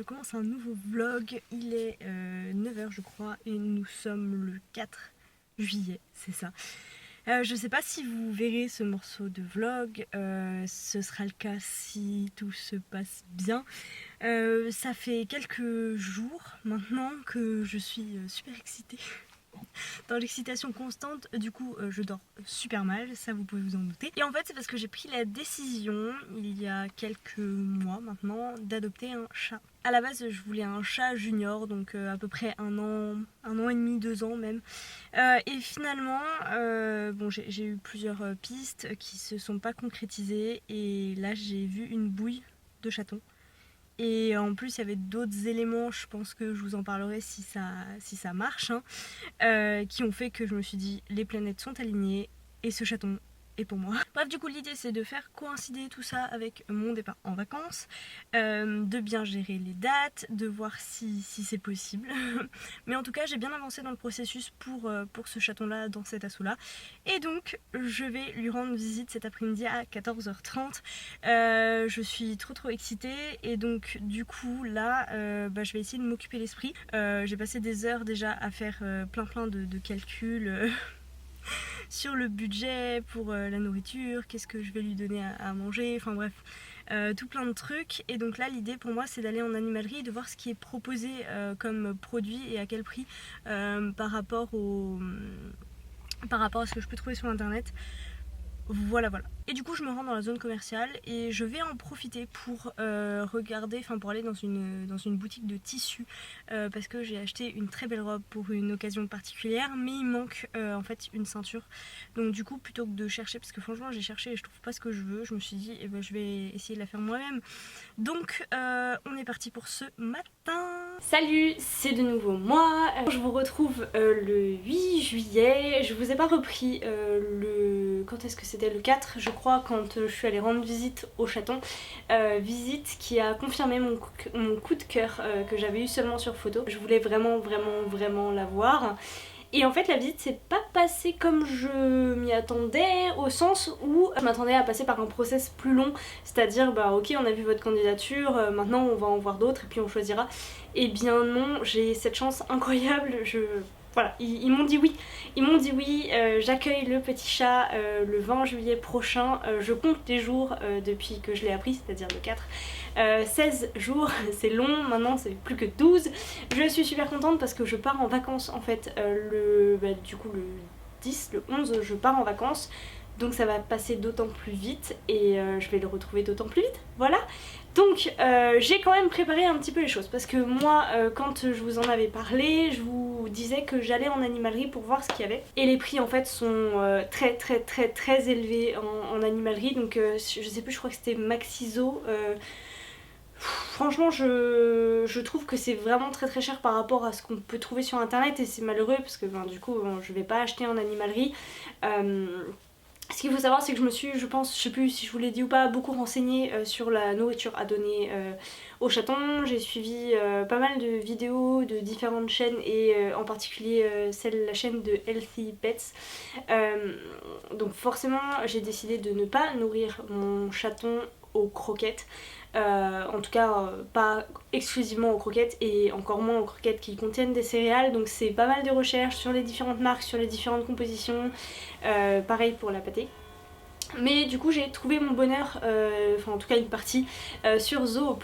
commence un nouveau vlog, il est 9 h je crois et nous sommes le 4 juillet, c'est ça. Je sais pas si vous verrez ce morceau de vlog, ce sera le cas si tout se passe bien. Ça fait quelques jours maintenant que je suis super excitée. Dans l'excitation constante, du coup je dors super mal, ça vous pouvez vous en douter. Et en fait c'est parce que j'ai pris la décision, il y a quelques mois maintenant, d'adopter un chat. À la base je voulais un chat junior, donc à peu près un an et demi, 2 ans même. Et finalement, bon, j'ai eu plusieurs pistes qui se sont pas concrétisées et là j'ai vu une bouille de chaton. Et en plus il y avait d'autres éléments, je pense que je vous en parlerai si ça marche, hein, qui ont fait que je me suis dit les planètes sont alignées et ce chaton est pour moi. Bref, du coup l'idée c'est de faire coïncider tout ça avec mon départ en vacances, de bien gérer les dates, de voir si c'est possible. Mais en tout cas j'ai bien avancé dans le processus pour ce chaton là, dans cet assaut là. Et donc je vais lui rendre visite cet après-midi à 14h30. Je suis trop excitée et donc du coup là je vais essayer de m'occuper l'esprit. J'ai passé des heures déjà à faire plein de calculs sur le budget pour la nourriture, qu'est-ce que je vais lui donner à manger, enfin bref, tout plein de trucs. Et donc là l'idée pour moi c'est d'aller en animalerie et de voir ce qui est proposé comme produit et à quel prix par rapport à ce que je peux trouver sur internet. Voilà. Et du coup je me rends dans la zone commerciale et je vais en profiter pour regarder, enfin pour aller dans une boutique de tissus parce que j'ai acheté une très belle robe pour une occasion particulière, mais il manque en fait une ceinture. Donc du coup plutôt que de chercher, parce que franchement j'ai cherché et je trouve pas ce que je veux, je me suis dit je vais essayer de la faire moi-même. Donc on est parti pour ce matin. Salut, c'est de nouveau moi. Je vous retrouve le 8 juillet. Je vous ai pas repris quand est-ce que c'était, le 4 je crois, quand je suis allée rendre visite au chaton. Visite qui a confirmé mon coup de cœur que j'avais eu seulement sur photo. Je voulais vraiment la voir. Et en fait la visite s'est pas passée comme je m'y attendais, au sens où je m'attendais à passer par un process plus long, c'est-à-dire bah ok on a vu votre candidature, maintenant on va en voir d'autres et puis on choisira. Et bien non, j'ai cette chance incroyable, voilà, ils m'ont dit oui, j'accueille le petit chat le 20 juillet prochain, je compte les jours depuis que je l'ai appris, c'est-à-dire le 4. 16 jours, c'est long, maintenant c'est plus que 12. Je suis super contente parce que je pars en vacances en fait, du coup le 10, le 11 je pars en vacances. Donc ça va passer d'autant plus vite et je vais le retrouver d'autant plus vite, voilà. Donc j'ai quand même préparé un petit peu les choses parce que moi quand je vous en avais parlé, je vous disais que j'allais en animalerie pour voir ce qu'il y avait. Et les prix en fait sont très élevés en animalerie, donc je sais plus, je crois que c'était Maxiso. Franchement je trouve que c'est vraiment très cher par rapport à ce qu'on peut trouver sur internet et c'est malheureux parce que du coup je vais pas acheter en animalerie. Ce qu'il faut savoir c'est que je me suis, je pense, je sais plus si je vous l'ai dit ou pas, beaucoup renseignée sur la nourriture à donner aux chatons. J'ai suivi pas mal de vidéos de différentes chaînes et en particulier la chaîne de Healthy Pets. Donc forcément j'ai décidé de ne pas nourrir mon chaton aux croquettes. En tout cas pas exclusivement aux croquettes et encore moins aux croquettes qui contiennent des céréales, donc c'est pas mal de recherches sur les différentes marques, sur les différentes compositions, pareil pour la pâtée. Mais du coup j'ai trouvé mon bonheur, enfin en tout cas une partie, sur Zoo+,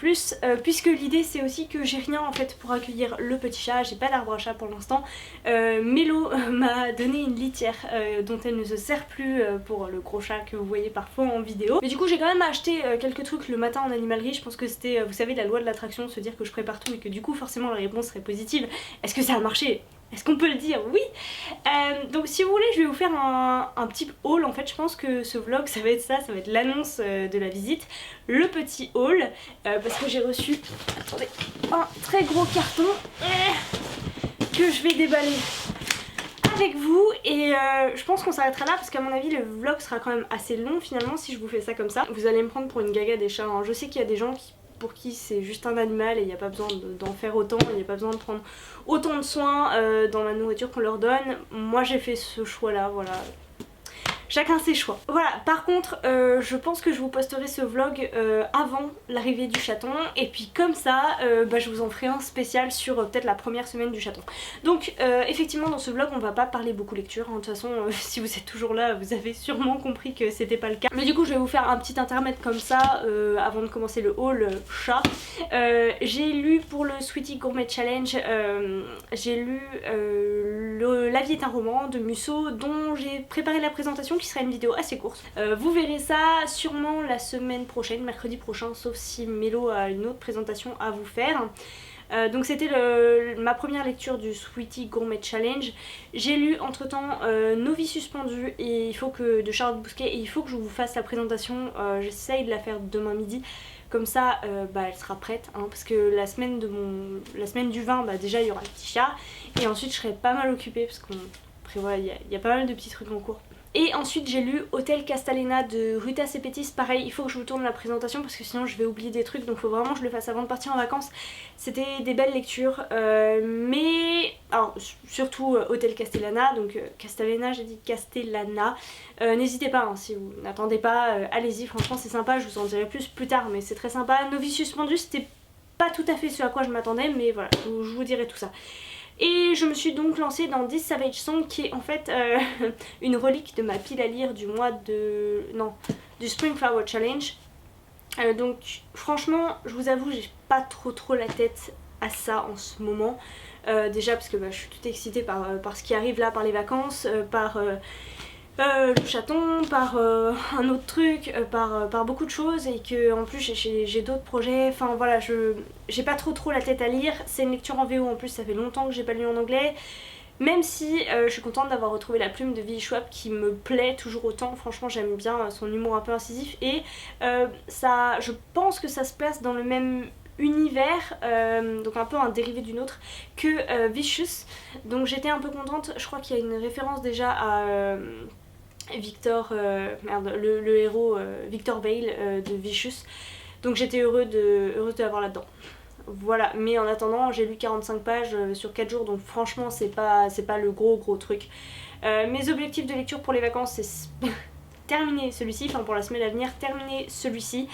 puisque l'idée c'est aussi que j'ai rien en fait pour accueillir le petit chat, j'ai pas d'arbre à chat pour l'instant. Mélo m'a donné une litière dont elle ne se sert plus pour le gros chat que vous voyez parfois en vidéo. Mais du coup j'ai quand même acheté quelques trucs le matin en animalerie, je pense que c'était, vous savez, la loi de l'attraction, se dire que je prépare tout et que du coup forcément la réponse serait positive. Est-ce que ça a marché ? Est-ce qu'on peut le dire? Oui. Donc si vous voulez je vais vous faire un petit haul. En fait je pense que ce vlog ça va être ça, ça va être l'annonce de la visite, le petit haul, parce que j'ai reçu, attendez, un très gros carton que je vais déballer avec vous et je pense qu'on s'arrêtera là parce qu'à mon avis le vlog sera quand même assez long finalement si je vous fais ça comme ça. Vous allez me prendre pour une gaga des chats, hein. Je sais qu'il y a des gens pour qui c'est juste un animal et il n'y a pas besoin d'en faire autant, il n'y a pas besoin de prendre autant de soins dans la nourriture qu'on leur donne. Moi j'ai fait ce choix là, voilà. chacun ses choix. Voilà, par contre je pense que je vous posterai ce vlog avant l'arrivée du chaton et puis comme ça je vous en ferai un spécial sur peut-être la première semaine du chaton. Donc effectivement dans ce vlog on va pas parler beaucoup lecture, hein. De toute façon si vous êtes toujours là vous avez sûrement compris que c'était pas le cas. Mais du coup je vais vous faire un petit intermède comme ça avant de commencer le haul chat. J'ai lu pour le Sweetie Gourmet Challenge, j'ai lu La vie est un roman de Musso dont j'ai préparé la présentation qui sera une vidéo assez courte. Vous verrez ça sûrement la semaine prochaine, mercredi prochain, sauf si Mélo a une autre présentation à vous faire. Donc c'était ma première lecture du Sweetie Gourmet Challenge. J'ai lu entre temps Nos vies suspendues et de Charlotte Bousquet et il faut que je vous fasse la présentation. J'essaye de la faire demain midi. Comme ça elle sera prête hein, parce que la semaine du 20 déjà il y aura le petit chat et ensuite je serai pas mal occupée parce qu'on prévoit, il y a pas mal de petits trucs en cours. Et ensuite j'ai lu Hôtel Castalena de Ruta Sepetys, pareil il faut que je vous tourne la présentation parce que sinon je vais oublier des trucs donc il faut vraiment que je le fasse avant de partir en vacances. C'était des belles lectures mais alors surtout Hôtel Castellana, donc Castellana j'ai dit Castellana, n'hésitez pas hein, si vous n'attendez pas, allez-y franchement c'est sympa, je vous en dirai plus tard mais c'est très sympa. Nos vies suspendues c'était pas tout à fait ce à quoi je m'attendais mais voilà je vous dirai tout ça. Et je me suis donc lancée dans This Savage Song qui est en fait une relique de ma pile à lire du du Spring Flower Challenge. Donc franchement je vous avoue j'ai pas trop la tête à ça en ce moment. Déjà parce que je suis toute excitée par ce qui arrive là, par les vacances, par le chaton, par un autre truc, par beaucoup de choses et que en plus j'ai d'autres projets, enfin voilà j'ai pas trop la tête à lire. C'est une lecture en VO en plus, ça fait longtemps que j'ai pas lu en anglais. Même si je suis contente d'avoir retrouvé la plume de Vie Schwab qui me plaît toujours autant, franchement j'aime bien son humour un peu incisif et je pense que ça se place dans le même univers, donc un peu un dérivé d'une autre que Vicious, donc j'étais un peu contente. Je crois qu'il y a une référence déjà à Victor, le héros Victor Vale de Vicious, donc j'étais heureuse de l'avoir là-dedans. Voilà, mais en attendant j'ai lu 45 pages sur 4 jours donc franchement c'est pas le gros truc. Mes objectifs de lecture pour les vacances c'est terminer celui-ci, enfin pour la semaine à venir, terminer celui-ci,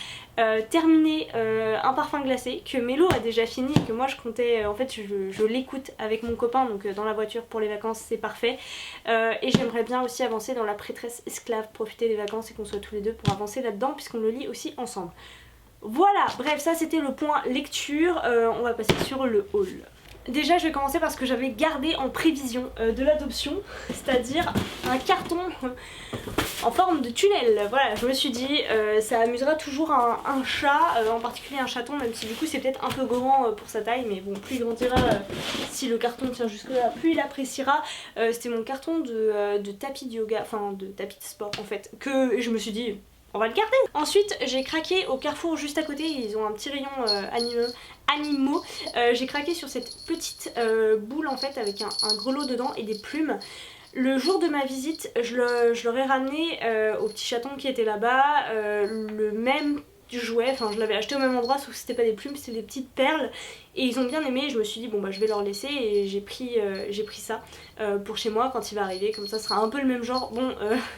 terminer Un parfum glacé que Mélo a déjà fini et que moi je comptais, en fait je l'écoute avec mon copain donc dans la voiture pour les vacances c'est parfait. Et j'aimerais bien aussi avancer dans La prêtresse esclave, profiter des vacances et qu'on soit tous les deux pour avancer là-dedans puisqu'on le lit aussi ensemble. Voilà, bref ça c'était le point lecture, on va passer sur le haul. Déjà je vais commencer par ce que j'avais gardé en prévision de l'adoption, c'est-à-dire un carton en forme de tunnel. Voilà, je me suis dit ça amusera toujours un chat, en particulier un chaton, même si du coup c'est peut-être un peu grand pour sa taille, mais bon plus il grandira, si le carton tient jusque là, plus il appréciera. C'était mon carton de tapis de yoga, enfin de tapis de sport en fait, que je me suis dit on va le garder. Ensuite j'ai craqué au Carrefour juste à côté, ils ont un petit rayon animaux. J'ai craqué sur cette petite boule en fait avec un grelot dedans et des plumes. Le jour de ma visite je leur ai ramené au petit chaton qui était là-bas le même jouet, enfin je l'avais acheté au même endroit sauf que c'était pas des plumes, c'était des petites perles et ils ont bien aimé. Je me suis dit bon je vais leur laisser et j'ai pris ça pour chez moi quand il va arriver, comme ça sera un peu le même genre. Bon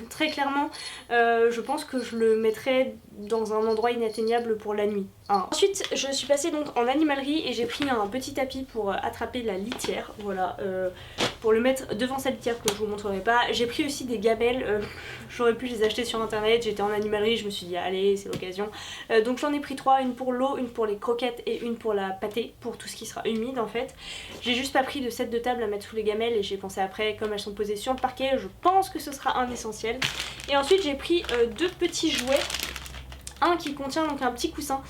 très clairement je pense que je le mettrai dans un endroit inatteignable pour la nuit hein. Ensuite je suis passée donc en animalerie et j'ai pris un petit tapis pour attraper la litière, voilà, pour le mettre devant cette litière que je vous montrerai pas. J'ai pris aussi des gamelles, j'aurais pu les acheter sur internet, j'étais en animalerie, je me suis dit allez c'est l'occasion. Donc j'en ai pris 3, une pour l'eau, une pour les croquettes et une pour la pâtée, pour tout ce qui sera humide en fait. J'ai juste pas pris de set de table à mettre sous les gamelles et j'ai pensé après, comme elles sont posées sur le parquet, je pense que ce sera un essentiel. Et ensuite j'ai pris 2 petits jouets. Un qui contient donc un petit coussin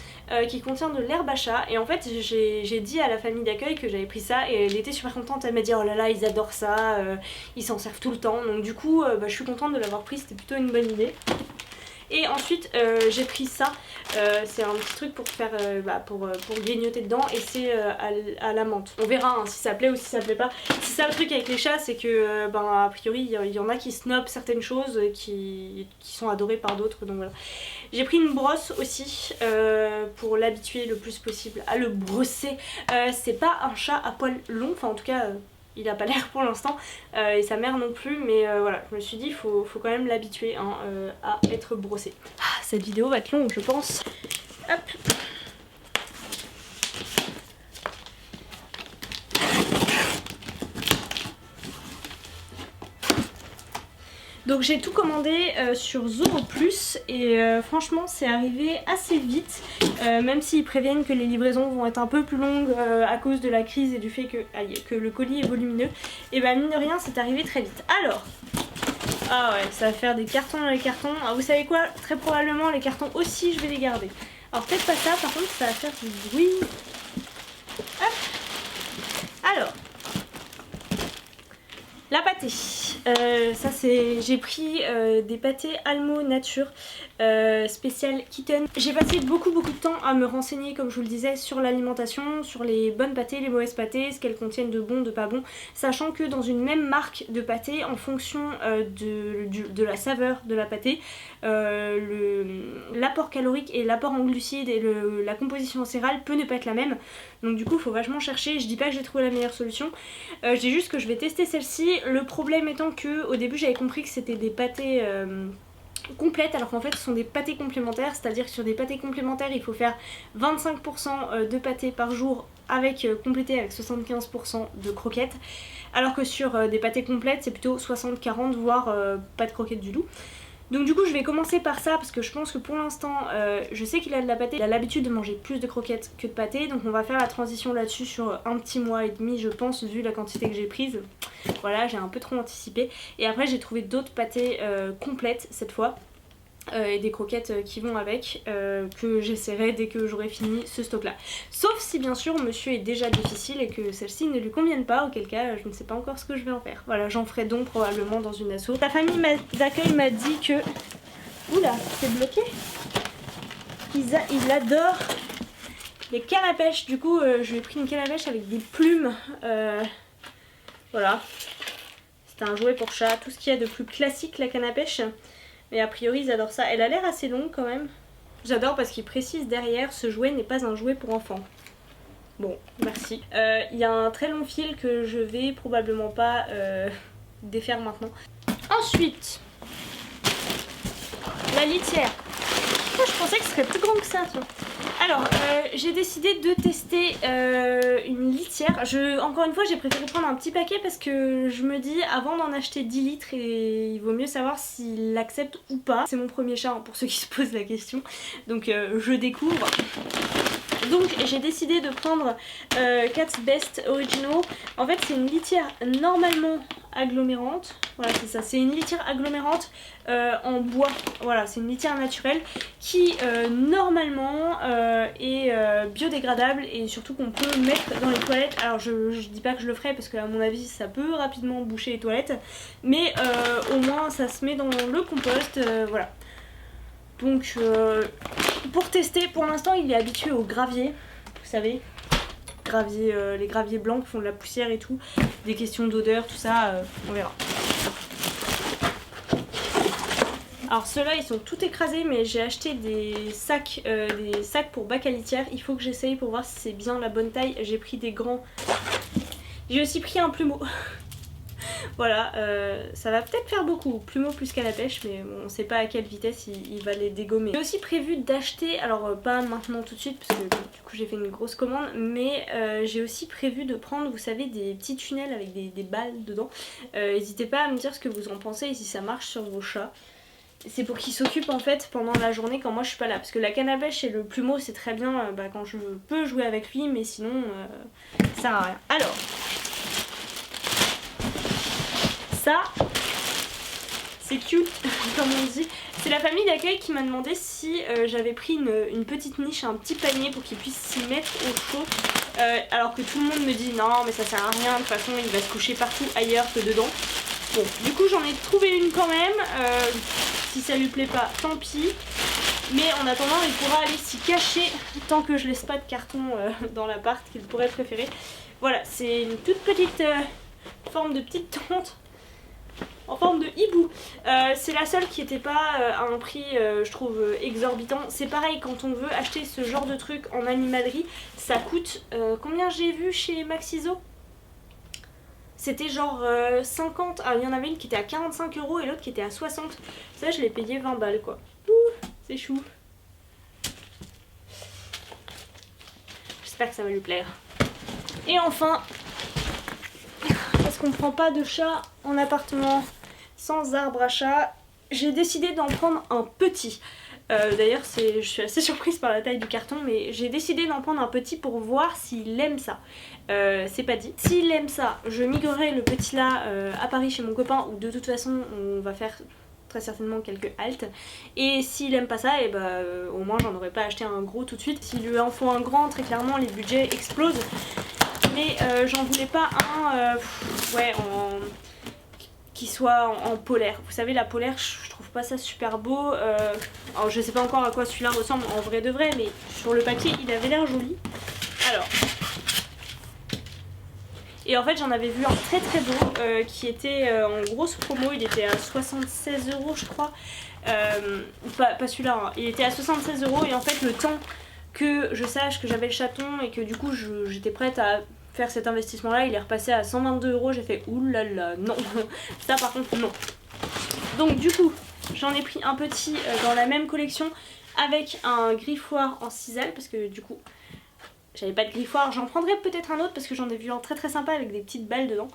qui contient de l'herbe à chat et en fait j'ai dit à la famille d'accueil que j'avais pris ça et elle était super contente, elle m'a dit oh là là ils adorent ça, ils s'en servent tout le temps, donc du coup je suis contente de l'avoir pris, c'était plutôt une bonne idée. Et ensuite j'ai pris ça, c'est un petit truc pour faire pour grignoter dedans et c'est à la menthe. On verra hein, si ça plaît ou si ça plaît pas. C'est ça le truc avec les chats, c'est que a priori il y en a qui snobent certaines choses qui sont adorées par d'autres, donc voilà. J'ai pris une brosse aussi pour l'habituer le plus possible à le brosser. C'est pas un chat à poils longs, enfin en tout cas il a pas l'air pour l'instant, et sa mère non plus, mais voilà, je me suis dit il faut quand même l'habituer hein, à être brossé. Ah, cette vidéo va être longue je pense. Hop. Donc j'ai tout commandé sur Zoro Plus et franchement c'est arrivé assez vite, même s'ils préviennent que les livraisons vont être un peu plus longues à cause de la crise et du fait que le colis est volumineux. Et bah mine de rien c'est arrivé très vite. Alors, ah ouais, ça va faire des cartons dans les cartons. Alors vous savez quoi, très probablement les cartons aussi je vais les garder. Alors peut-être pas ça, par contre ça va faire du bruit. Hop. Alors, la pâtée, ça c'est, j'ai pris des pâtés Almo Nature spécial kitten. J'ai passé beaucoup de temps à me renseigner comme je vous le disais sur l'alimentation, sur les bonnes pâtées, les mauvaises pâtées, ce qu'elles contiennent de bon, de pas bon, sachant que dans une même marque de pâté, en fonction de la saveur de la pâtée, l'apport calorique et l'apport en glucides et la composition céréale peut ne pas être la même. Donc du coup il faut vachement chercher, je dis pas que j'ai trouvé la meilleure solution, je dis juste que je vais tester celle-ci. Le problème étant que au début j'avais compris que c'était des pâtés complètes alors qu'en fait ce sont des pâtés complémentaires, c'est-à-dire que sur des pâtés complémentaires il faut faire 25% de pâtés par jour avec complété avec 75% de croquettes, alors que sur des pâtés complètes c'est plutôt 60-40 voire pas de croquettes du tout. Donc du coup je vais commencer par ça parce que je pense que pour l'instant je sais qu'il a de la pâtée, il a l'habitude de manger plus de croquettes que de pâté, donc on va faire la transition là-dessus sur un petit mois et demi je pense vu la quantité que j'ai prise. Voilà, j'ai un peu trop anticipé. Et après j'ai trouvé d'autres pâtés complètes cette fois. Et des croquettes qui vont avec, que j'essaierai dès que j'aurai fini ce stock là. Sauf si bien sûr monsieur est déjà difficile et que celle-ci ne lui convienne pas, auquel cas je ne sais pas encore ce que je vais en faire. Voilà, j'en ferai donc probablement dans une asso. La famille d'accueil m'a dit que... Oula, c'est bloqué. Ils adorent les cannes à pêche, du coup je lui ai pris une canne à pêche avec des plumes. Voilà, c'est un jouet pour chat, tout ce qu'il y a de plus classique la canne à pêche. Mais a priori ils adorent ça. Elle a l'air assez longue quand même. J'adore parce qu'il précise derrière, ce jouet n'est pas un jouet pour enfants. Bon, merci. Il y a un très long fil que je vais probablement pas défaire maintenant. Ensuite, la litière. Oh, je pensais que ce serait plus grand que ça. Tiens. Alors, j'ai décidé de tester une litière. Encore une fois, j'ai préféré prendre un petit paquet parce que je me dis, avant d'en acheter 10 litres, et il vaut mieux savoir s'il l'accepte ou pas. C'est mon premier chat, hein, pour ceux qui se posent la question. Donc, je découvre. Donc, j'ai décidé de prendre Cat's Best Original. En fait, c'est une litière normalement agglomérante. Voilà, c'est ça. C'est une litière agglomérante en bois. Voilà, c'est une litière naturelle qui normalement est biodégradable et surtout qu'on peut mettre dans les toilettes. Alors je dis pas que je le ferai parce qu'à mon avis ça peut rapidement boucher les toilettes, mais au moins ça se met dans le compost, voilà. Donc pour tester, pour l'instant il est habitué au gravier, vous savez, les graviers blancs qui font de la poussière et tout, des questions d'odeur, tout ça, on verra. Alors ceux-là ils sont tout écrasés, mais j'ai acheté des sacs pour bac à litière. Il faut que j'essaye pour voir si c'est bien la bonne taille. J'ai pris des grands. J'ai aussi pris un plumeau. Voilà, ça va peut-être faire beaucoup. Plumeau plus qu'à la pêche, mais bon, on sait pas à quelle vitesse il va les dégommer. J'ai aussi prévu d'acheter, alors pas maintenant tout de suite parce que du coup j'ai fait une grosse commande, mais j'ai aussi prévu de prendre, vous savez, des petits tunnels avec des balles dedans. N'hésitez pas à me dire ce que vous en pensez et si ça marche sur vos chats. C'est pour qu'ils s'occupent en fait pendant la journée quand moi je suis pas là. Parce que la canne à pêche et le plumeau c'est très bien quand je peux jouer avec lui, mais sinon ça sert à rien. Alors, ça c'est cute comme on dit. C'est la famille d'accueil qui m'a demandé si j'avais pris une petite niche, un petit panier pour qu'ils puissent s'y mettre au chaud. Alors que tout le monde me dit non mais ça sert à rien, de toute façon il va se coucher partout ailleurs que dedans. Bon, du coup j'en ai trouvé une quand même. Si ça lui plaît pas, tant pis. Mais en attendant, il pourra aller s'y cacher tant que je laisse pas de carton dans l'appart qu'il pourrait préférer. Voilà, c'est une toute petite forme de petite tente en forme de hibou. C'est la seule qui n'était pas à un prix, je trouve, exorbitant. C'est pareil, quand on veut acheter ce genre de truc en animalerie, ça coûte, combien j'ai vu chez Maxiso ? C'était genre 50, il y en avait une qui était à 45 € et l'autre qui était à 60. Ça je l'ai payé 20 balles quoi. Ouh, c'est chou. J'espère que ça va lui plaire. Et enfin, parce qu'on prend pas de chat en appartement sans arbre à chat, j'ai décidé d'en prendre un petit. D'ailleurs je suis assez surprise par la taille du carton, mais j'ai décidé d'en prendre un petit pour voir s'il aime ça. C'est pas dit. S'il aime ça, je migrerai le petit là à Paris chez mon copain, où de toute façon on va faire très certainement quelques haltes. Et s'il aime pas ça, et au moins j'en aurais pas acheté un gros tout de suite. S'il lui en faut un grand, très clairement les budgets explosent. Mais j'en voulais pas un qui soit en polaire. Vous savez, la polaire, je trouve pas ça super beau. Alors je sais pas encore à quoi celui-là ressemble en vrai de vrai, mais sur le papier il avait l'air joli. Alors, et en fait j'en avais vu un très très beau qui était en grosse promo. Il était à 76 € je crois. Pas celui-là, hein. Il était à 76 € et en fait le temps que je sache que j'avais le chaton et que du coup j'étais prête à faire cet investissement là, il est repassé à 122 €. J'ai fait oulala, non. Ça par contre non. Donc du coup j'en ai pris un petit dans la même collection avec un griffoir en sisal, parce que du coup j'avais pas de griffoir. J'en prendrais peut-être un autre parce que j'en ai vu un très très sympa avec des petites balles dedans.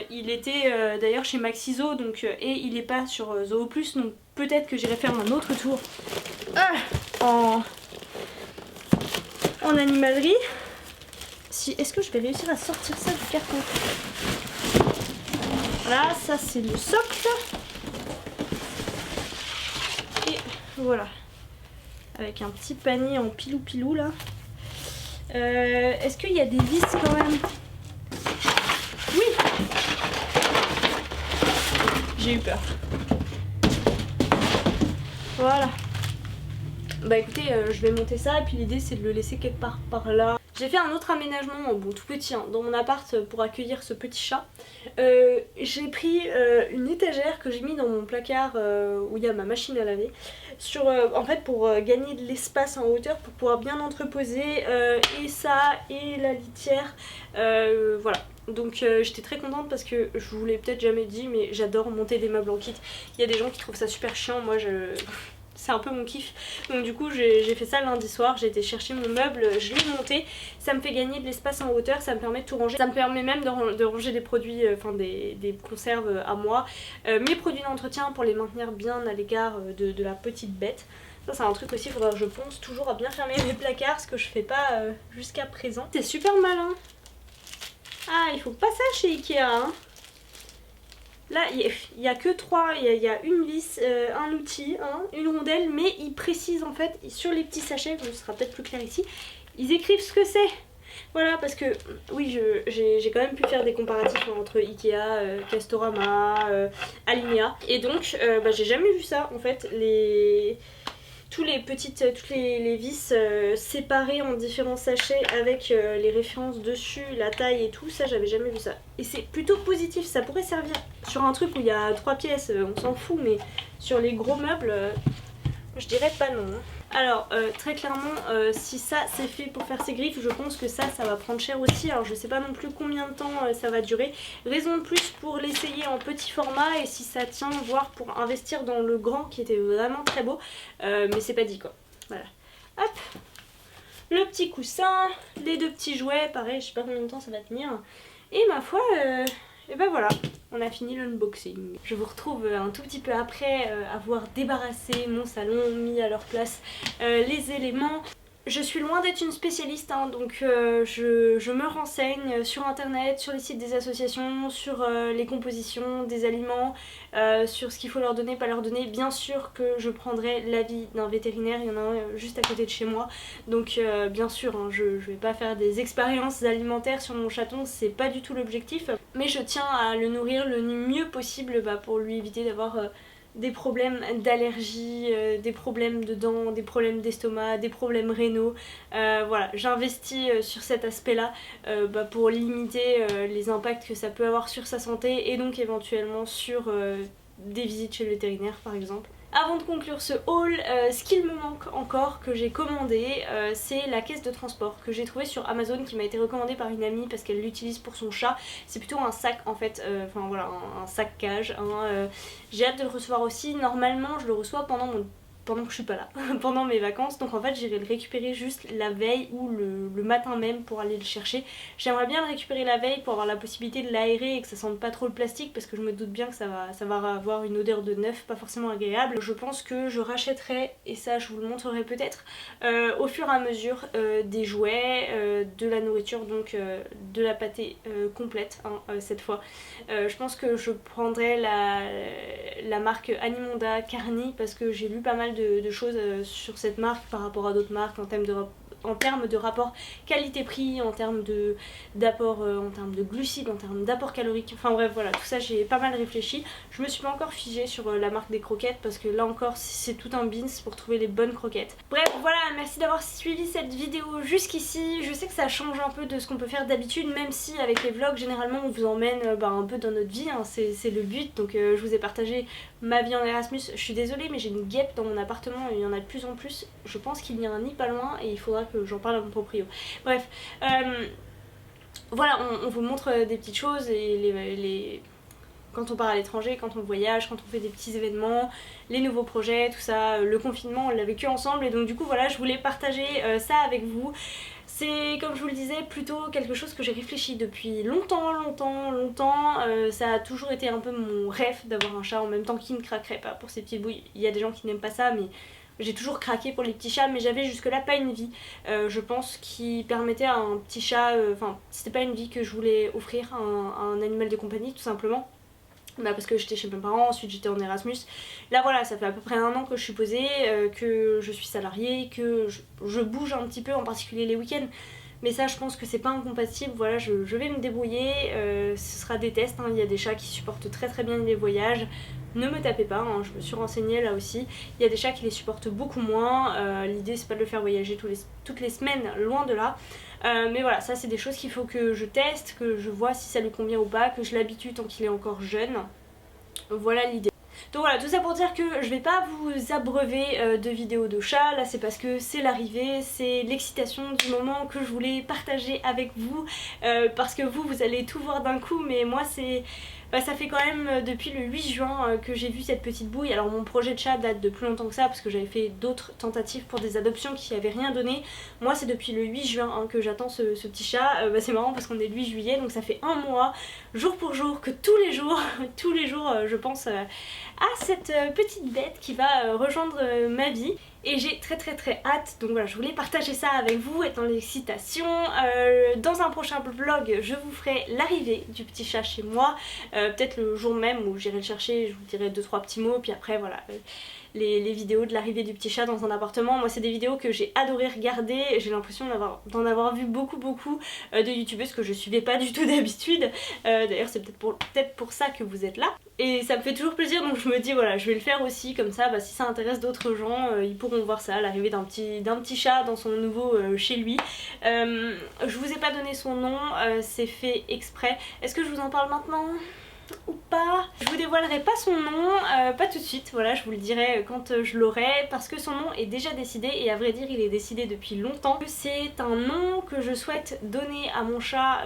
Il était d'ailleurs chez Maxiso, donc, et il est pas sur Zoo Plus, donc peut-être que j'irai faire un autre tour en animalerie. Est-ce que je vais réussir à sortir ça du carton? Voilà, ça c'est le socle. Et voilà. Avec un petit panier en pilou-pilou là. Est-ce qu'il y a des vis quand même? Oui! J'ai eu peur. Voilà. Bah écoutez, je vais monter ça et puis l'idée c'est de le laisser quelque part par là. J'ai fait un autre aménagement, bon tout petit, hein, dans mon appart pour accueillir ce petit chat. J'ai pris une étagère que j'ai mis dans mon placard où il y a ma machine à laver. En fait pour gagner de l'espace en hauteur, pour pouvoir bien entreposer et ça et la litière. Voilà. Donc j'étais très contente parce que je vous l'ai peut-être jamais dit, mais j'adore monter des meubles en kit. Il y a des gens qui trouvent ça super chiant, moi c'est un peu mon kiff. Donc du coup j'ai fait ça lundi soir, j'ai été chercher mon meuble, je l'ai monté. Ça me fait gagner de l'espace en hauteur, ça me permet de tout ranger. Ça me permet même de ranger des produits, enfin des conserves à moi. Mes produits d'entretien pour les maintenir bien à l'égard de la petite bête. Ça c'est un truc aussi, il faudra que je pense toujours à bien fermer mes placards, ce que je fais pas jusqu'à présent. C'est super malin. Ah, il faut pas ça chez Ikea, hein. Là, il n'y a que 3, il y a une vis, un outil, une rondelle, mais ils précisent en fait, sur les petits sachets, ce sera peut-être plus clair ici, ils écrivent ce que c'est. Voilà, parce que oui, j'ai quand même pu faire des comparatifs entre Ikea, Castorama, Alinea, et donc j'ai jamais vu ça en fait, toutes les vis séparées en différents sachets avec les références dessus, la taille et tout, ça j'avais jamais vu ça. Et c'est plutôt positif, ça pourrait servir sur un truc où il y a 3 pièces, on s'en fout, mais sur les gros meubles, je dirais pas non. Alors très clairement, si ça c'est fait pour faire ses griffes, je pense que ça va prendre cher aussi. Alors je sais pas non plus combien de temps ça va durer. Raison de plus pour l'essayer en petit format et si ça tient, voire pour investir dans le grand qui était vraiment très beau. Mais c'est pas dit quoi. Voilà. Hop, le petit coussin, les 2 petits jouets, pareil je sais pas combien de temps ça va tenir. Et ma foi, et ben voilà, on a fini l'unboxing. Je vous retrouve un tout petit peu après avoir débarrassé mon salon, mis à leur place les éléments. Je suis loin d'être une spécialiste, hein, donc je me renseigne sur internet, sur les sites des associations, sur les compositions des aliments, sur ce qu'il faut leur donner, pas leur donner. Bien sûr que je prendrai l'avis d'un vétérinaire, il y en a un juste à côté de chez moi, donc bien sûr hein, je vais pas faire des expériences alimentaires sur mon chaton, c'est pas du tout l'objectif, mais je tiens à le nourrir le mieux possible pour lui éviter d'avoir des problèmes d'allergie, des problèmes de dents, des problèmes d'estomac, des problèmes rénaux. Voilà, j'investis sur cet aspect-là pour limiter les impacts que ça peut avoir sur sa santé et donc éventuellement sur des visites chez le vétérinaire par exemple. Avant de conclure ce haul, ce qu'il me manque encore que j'ai commandé, c'est la caisse de transport que j'ai trouvée sur Amazon, qui m'a été recommandée par une amie parce qu'elle l'utilise pour son chat. C'est plutôt un sac en fait, enfin voilà, un sac cage, hein, j'ai hâte de le recevoir aussi. Normalement je le reçois pendant que je suis pas là, pendant mes vacances, donc en fait j'irai le récupérer juste la veille ou le matin même pour aller le chercher. J'aimerais bien le récupérer la veille pour avoir la possibilité de l'aérer et que ça sente pas trop le plastique, parce que je me doute bien que ça va avoir une odeur de neuf pas forcément agréable. Je pense que je rachèterai, et ça je vous le montrerai peut-être, au fur et à mesure des jouets, de la nourriture, donc de la pâtée complète hein, cette fois. Je pense que je prendrai la marque Animonda Carni, parce que j'ai lu pas mal de choses sur cette marque par rapport à d'autres marques en termes de rapport qualité-prix, en termes d'apport, en termes de glucides, en termes d'apport calorique, enfin bref voilà, tout ça j'ai pas mal réfléchi. Je me suis pas encore figée sur la marque des croquettes parce que là encore c'est tout un beans pour trouver les bonnes croquettes. Bref voilà, merci d'avoir suivi cette vidéo jusqu'ici. Je sais que ça change un peu de ce qu'on peut faire d'habitude, même si avec les vlogs généralement on vous emmène un peu dans notre vie, hein, c'est le but. Donc je vous ai partagé ma vie en Erasmus. Je suis désolée mais j'ai une guêpe dans mon appartement et il y en a de plus en plus. Je pense qu'il y a un nid pas loin et il faudra que j'en parle à mon proprio. Bref, voilà, on vous montre des petites choses et quand on part à l'étranger, quand on voyage, quand on fait des petits événements, les nouveaux projets, tout ça, le confinement on l'a vécu ensemble, et donc du coup voilà, je voulais partager ça avec vous. C'est, comme je vous le disais, plutôt quelque chose que j'ai réfléchi depuis longtemps. Ça a toujours été un peu mon rêve d'avoir un chat, en même temps qui ne craquerait pas pour ses petites bouilles. Il y a des gens qui n'aiment pas ça, mais j'ai toujours craqué pour les petits chats, mais j'avais jusque là pas une vie, je pense, qui permettait à un petit chat, enfin c'était pas une vie que je voulais offrir à un animal de compagnie tout simplement. Bah parce que j'étais chez mes parents, ensuite j'étais en Erasmus. Là voilà, ça fait à peu près 1 an que je suis posée, que je suis salariée, que je bouge un petit peu, en particulier les week-ends. Mais ça je pense que c'est pas incompatible, voilà, je vais me débrouiller, ce sera des tests, hein. Il y a des chats qui supportent très très bien les voyages. Ne me tapez pas, hein, je me suis renseignée là aussi. Il y a des chats qui les supportent beaucoup moins, l'idée c'est pas de le faire voyager toutes les semaines, loin de là. Mais voilà, ça c'est des choses qu'il faut que je teste, que je vois si ça lui convient ou pas, que je l'habitue tant qu'il est encore jeune. Voilà l'idée. Donc voilà, tout ça pour dire que je vais pas vous abreuver de vidéos de chats, là c'est parce que c'est l'arrivée, c'est l'excitation du moment que je voulais partager avec vous, parce que vous allez tout voir d'un coup, mais moi c'est... Bah, ça fait quand même depuis le 8 juin que j'ai vu cette petite bouille. Alors mon projet de chat date de plus longtemps que ça parce que j'avais fait d'autres tentatives pour des adoptions qui n'avaient rien donné. Moi c'est depuis le 8 juin hein, que j'attends ce petit chat. Bah, c'est marrant parce qu'on est le 8 juillet, donc ça fait 1 mois, jour pour jour, que tous les jours je pense à cette petite bête qui va rejoindre ma vie. Et j'ai très hâte, donc voilà, je voulais partager ça avec vous, être dans l'excitation. Dans un prochain vlog, je vous ferai l'arrivée du petit chat chez moi, peut-être le jour même où j'irai le chercher, je vous dirai 2-3 petits mots, puis après voilà, les vidéos de l'arrivée du petit chat dans un appartement. Moi c'est des vidéos que j'ai adoré regarder, j'ai l'impression d'en avoir vu beaucoup de youtubeuses que je suivais pas du tout d'habitude. D'ailleurs c'est peut-être pour ça que vous êtes là. Et ça me fait toujours plaisir, donc je me dis voilà, je vais le faire aussi, comme ça bah, si ça intéresse d'autres gens, ils pourront voir ça, l'arrivée d'un petit chat dans son nouveau chez lui. Je vous ai pas donné son nom, c'est fait exprès. Est-ce que je vous en parle maintenant ou pas? Je vous dévoilerai pas son nom, pas tout de suite, voilà, je vous le dirai quand je l'aurai, parce que son nom est déjà décidé, et à vrai dire il est décidé depuis longtemps. C'est un nom que je souhaite donner à mon chat.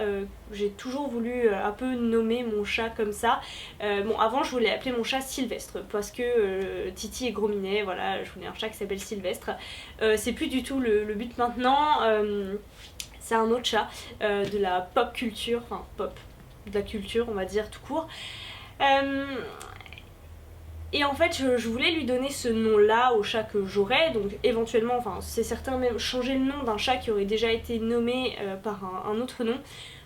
J'ai toujours voulu un peu nommer mon chat comme ça. Bon, avant je voulais appeler mon chat Sylvestre parce que Titi est gros minet, voilà, je voulais un chat qui s'appelle Sylvestre. C'est plus du tout le but maintenant. C'est un autre chat de la pop culture, enfin pop, de la culture on va dire tout court. Et en fait je voulais lui donner ce nom là au chat que j'aurais, donc éventuellement, enfin c'est certain, même changer le nom d'un chat qui aurait déjà été nommé par un autre nom.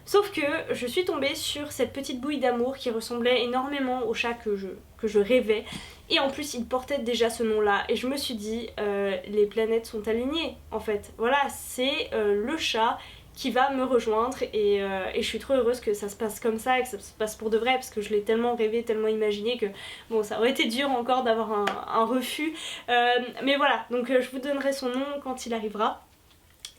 Sauf que je suis tombée sur cette petite bouille d'amour qui ressemblait énormément au chat que je rêvais, et en plus il portait déjà ce nom là, et je me suis dit les planètes sont alignées en fait, voilà, c'est le chat qui va me rejoindre, et je suis trop heureuse que ça se passe comme ça et que ça se passe pour de vrai, parce que je l'ai tellement rêvé, tellement imaginé que bon, ça aurait été dur encore d'avoir un refus, mais voilà, donc je vous donnerai son nom quand il arrivera.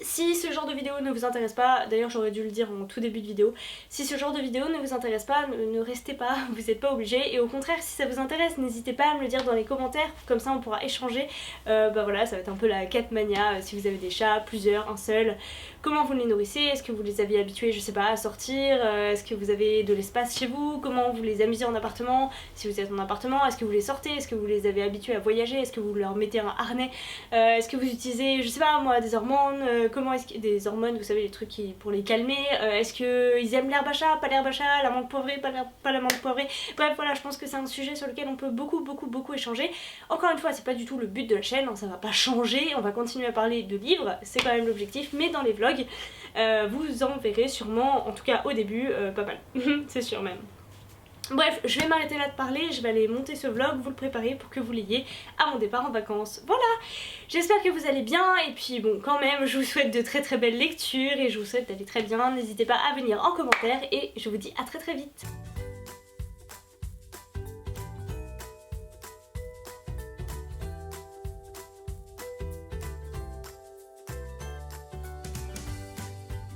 Si ce genre de vidéo ne vous intéresse pas, d'ailleurs j'aurais dû le dire en tout début de vidéo, si ce genre de vidéo ne vous intéresse pas, ne restez pas, vous n'êtes pas obligés. Et au contraire, si ça vous intéresse, n'hésitez pas à me le dire dans les commentaires, comme ça on pourra échanger. Bah voilà, ça va être un peu la cat mania, si vous avez des chats, plusieurs, un seul, comment vous les nourrissez, est-ce que vous les avez habitués, je sais pas, à sortir, est-ce que vous avez de l'espace chez vous, comment vous les amusez en appartement, si vous êtes en appartement, est-ce que vous les sortez, est-ce que vous les avez habitués à voyager, est-ce que vous leur mettez un harnais, est-ce que vous utilisez, je sais pas moi, des hormones, comment est-ce que des hormones, vous savez, les trucs pour les calmer, est-ce qu'ils aiment l'herbe à chat, pas l'herbe à chat, la menthe poivrée, pas la menthe poivrée. Bref voilà, je pense que c'est un sujet sur lequel on peut beaucoup échanger. Encore une fois, c'est pas du tout le but de la chaîne, hein, ça va pas changer, on va continuer à parler de livres, c'est quand même l'objectif, mais dans les vlogs, vous en verrez sûrement, en tout cas au début, pas mal, c'est sûr même. Bref, je vais m'arrêter là de parler, je vais aller monter ce vlog, vous le préparer pour que vous l'ayez à mon départ en vacances. Voilà, j'espère que vous allez bien et puis bon, quand même, je vous souhaite de très belles lectures et je vous souhaite d'aller très bien. N'hésitez pas à venir en commentaire et je vous dis à très vite.